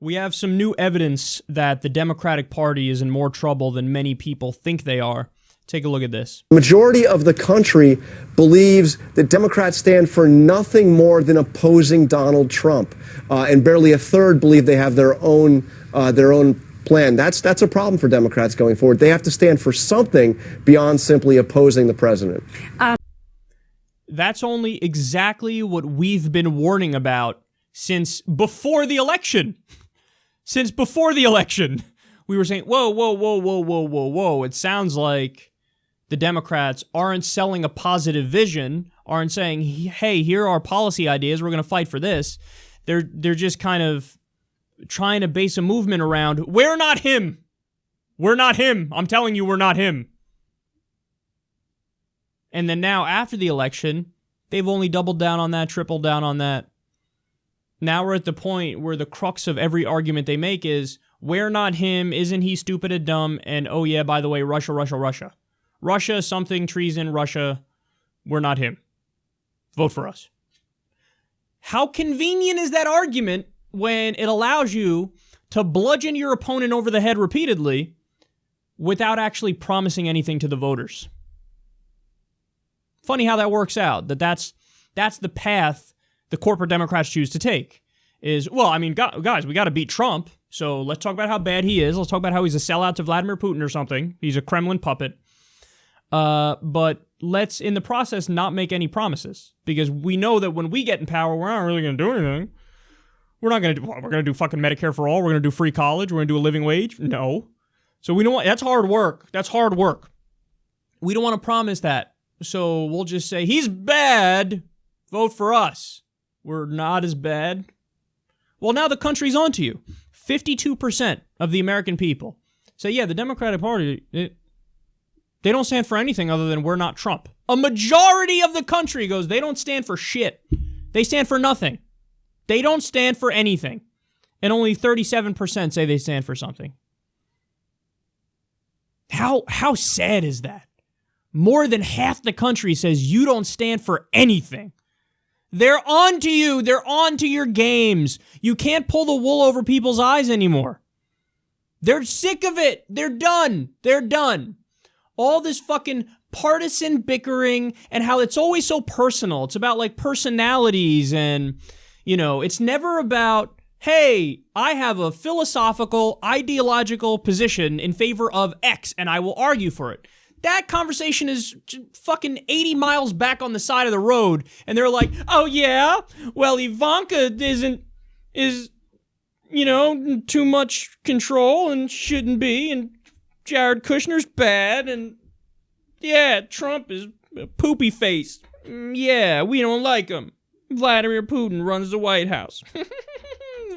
We have some new evidence that the Democratic Party is in more trouble than many people think they are. Take a look at this. The majority of the country believes that Democrats stand for nothing more than opposing Donald Trump, and barely a third believe they have their own plan. That's a problem for Democrats going forward. They have to stand for something beyond simply opposing the president. That's only exactly what we've been warning about since before the election. Since before the election, we were saying, whoa. It sounds like the Democrats aren't selling a positive vision, aren't saying, hey, here are policy ideas, we're going to fight for this. They're just kind of trying to base a movement around, we're not him. We're not him. I'm telling you, we're not him. And then now, after the election, they've only doubled down on that, tripled down on that. Now we're at the point where the crux of every argument they make is, we're not him, isn't he stupid and dumb, and oh yeah, by the way, Russia. Russia, something, treason, Russia, we're not him. Vote for us. How convenient is that argument when it allows you to bludgeon your opponent over the head repeatedly without actually promising anything to the voters? Funny how that works out, that's the path the corporate Democrats choose to take. Is, well, I mean, guys, we got to beat Trump, so let's talk about how bad he is. Let's talk about how he's a sellout to Vladimir Putin or something. He's a Kremlin puppet. But let's, in the process, not make any promises, because we know that when we get in power, we're not really going to do anything. We're going to do fucking Medicare for all. We're going to do free college. We're going to do a living wage. No. So we don't want, that's hard work. That's hard work. We don't want to promise that. So we'll just say, he's bad. Vote for us. We're not as bad. Well, now the country's on to you. 52% of the American people say, yeah, the Democratic Party, they don't stand for anything other than we're not Trump. A majority of the country goes, they don't stand for shit. They stand for nothing. They don't stand for anything. And only 37% say they stand for something. How sad is that? More than half the country says you don't stand for anything. They're on to you. They're on to your games. You can't pull the wool over people's eyes anymore. They're sick of it. They're done. They're done. All this fucking partisan bickering and how it's always so personal. It's about like personalities and, you know, it's never about, hey, I have a philosophical, ideological position in favor of X and I will argue for it. That conversation is fucking 80 miles back on the side of the road, and they're like, oh yeah, well, Ivanka is, you know, too much control and shouldn't be, and Jared Kushner's bad, and yeah, Trump is a poopy face. Yeah, we don't like him. Vladimir Putin runs the White House.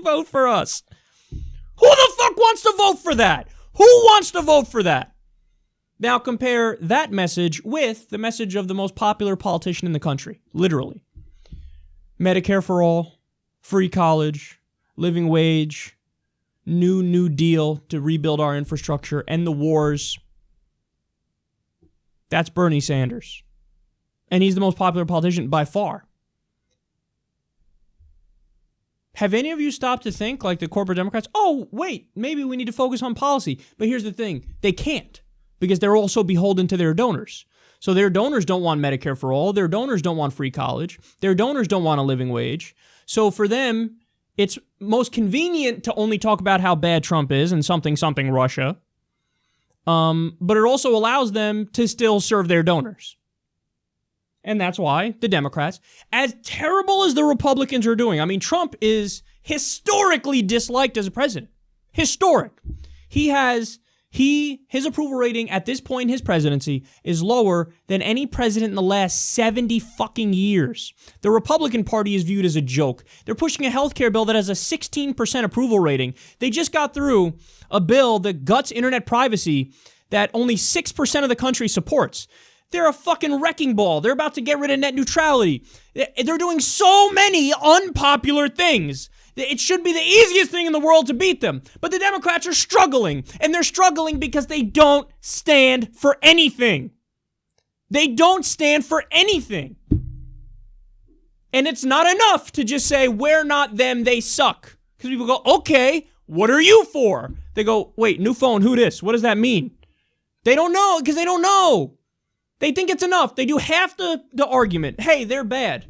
Vote for us. Who the fuck wants to vote for that? Who wants to vote for that? Now compare that message with the message of the most popular politician in the country, literally. Medicare for all, free college, living wage, New Deal to rebuild our infrastructure, end the wars. That's Bernie Sanders. And he's the most popular politician by far. Have any of you stopped to think, like the corporate Democrats, oh, wait, maybe we need to focus on policy. But here's the thing, they can't. Because they're also beholden to their donors. So their donors don't want Medicare for all. Their donors don't want free college. Their donors don't want a living wage. So for them, it's most convenient to only talk about how bad Trump is and something Russia. But it also allows them to still serve their donors. And that's why the Democrats, as terrible as the Republicans are doing, I mean, Trump is historically disliked as a president. Historic. His approval rating at this point in his presidency is lower than any president in the last 70 fucking years. The Republican Party is viewed as a joke. They're pushing a healthcare bill that has a 16% approval rating. They just got through a bill that guts internet privacy that only 6% of the country supports. They're a fucking wrecking ball. They're about to get rid of net neutrality. They're doing so many unpopular things. It should be the easiest thing in the world to beat them. But the Democrats are struggling. And they're struggling because they don't stand for anything. They don't stand for anything. And it's not enough to just say, we're not them, they suck. Because people go, okay, what are you for? They go, wait, new phone, who this? What does that mean? They don't know because they don't know. They think it's enough. They do half the argument. Hey, they're bad.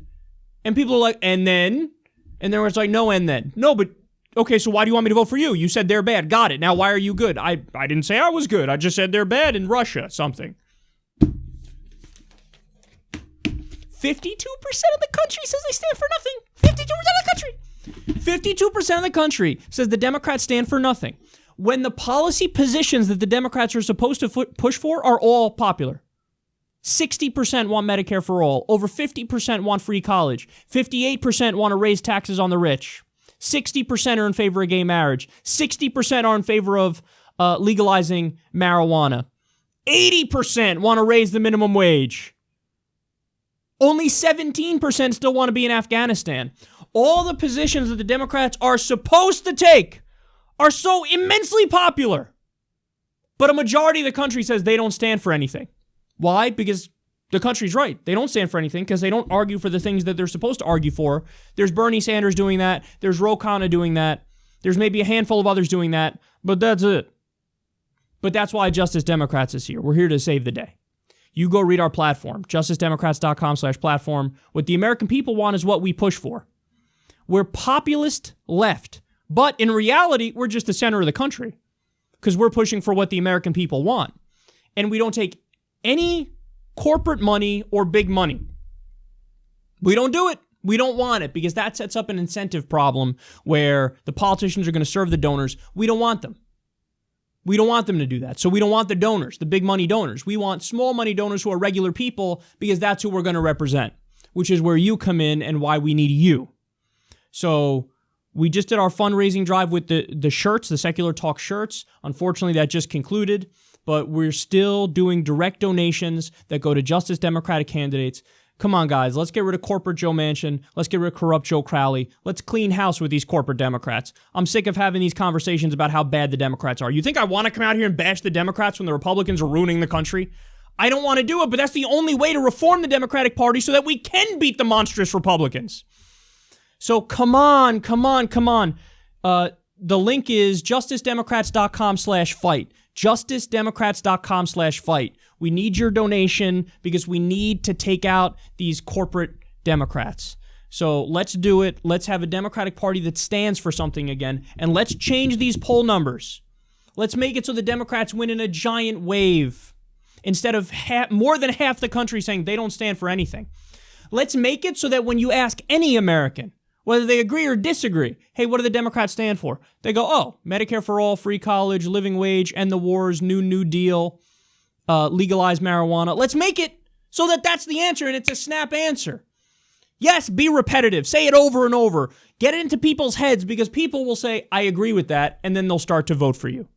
And people are like, and then it's like, no, and then. No, but, okay, so why do you want me to vote for you? You said they're bad. Got it. Now, why are you good? I didn't say I was good. I just said they're bad in Russia, something. 52% of the country says they stand for nothing. 52% of the country. 52% of the country says the Democrats stand for nothing. When the policy positions that the Democrats are supposed to push for are all popular. 60% want Medicare for all. Over 50% want free college. 58% want to raise taxes on the rich. 60% are in favor of gay marriage. 60% are in favor of legalizing marijuana. 80% want to raise the minimum wage. Only 17% still want to be in Afghanistan. All the positions that the Democrats are supposed to take are so immensely popular. But a majority of the country says they don't stand for anything. Why? Because the country's right. They don't stand for anything because they don't argue for the things that they're supposed to argue for. There's Bernie Sanders doing that. There's Ro Khanna doing that. There's maybe a handful of others doing that. But that's it. But that's why Justice Democrats is here. We're here to save the day. You go read our platform, justicedemocrats.com/platform. What the American people want is what we push for. We're populist left. But in reality, we're just the center of the country because we're pushing for what the American people want. And we don't take any corporate money or big money. We don't do it. We don't want it because that sets up an incentive problem where the politicians are going to serve the donors. We don't want them. We don't want them to do that. So we don't want the donors, the big money donors. We want small money donors who are regular people because that's who we're going to represent, which is where you come in and why we need you. So we just did our fundraising drive with the shirts, the Secular Talk shirts. Unfortunately, that just concluded, but we're still doing direct donations that go to Justice Democratic candidates. Come on, guys. Let's get rid of corporate Joe Manchin. Let's get rid of corrupt Joe Crowley. Let's clean house with these corporate Democrats. I'm sick of having these conversations about how bad the Democrats are. You think I want to come out here and bash the Democrats when the Republicans are ruining the country? I don't want to do it, but that's the only way to reform the Democratic Party so that we can beat the monstrous Republicans. So come on. The link is justicedemocrats.com/fight. justicedemocrats.com/fight. We need your donation because we need to take out these corporate Democrats. So let's do it. Let's have a Democratic Party that stands for something again, and let's change these poll numbers. Let's make it so the Democrats win in a giant wave instead of more than half the country saying they don't stand for anything. Let's make it so that when you ask any American, whether they agree or disagree, hey, what do the Democrats stand for? They go, oh, Medicare for all, free college, living wage, end the wars, New Deal, legalize marijuana. Let's make it so that that's the answer and it's a snap answer. Yes, be repetitive. Say it over and over. Get it into people's heads because people will say, I agree with that, and then they'll start to vote for you.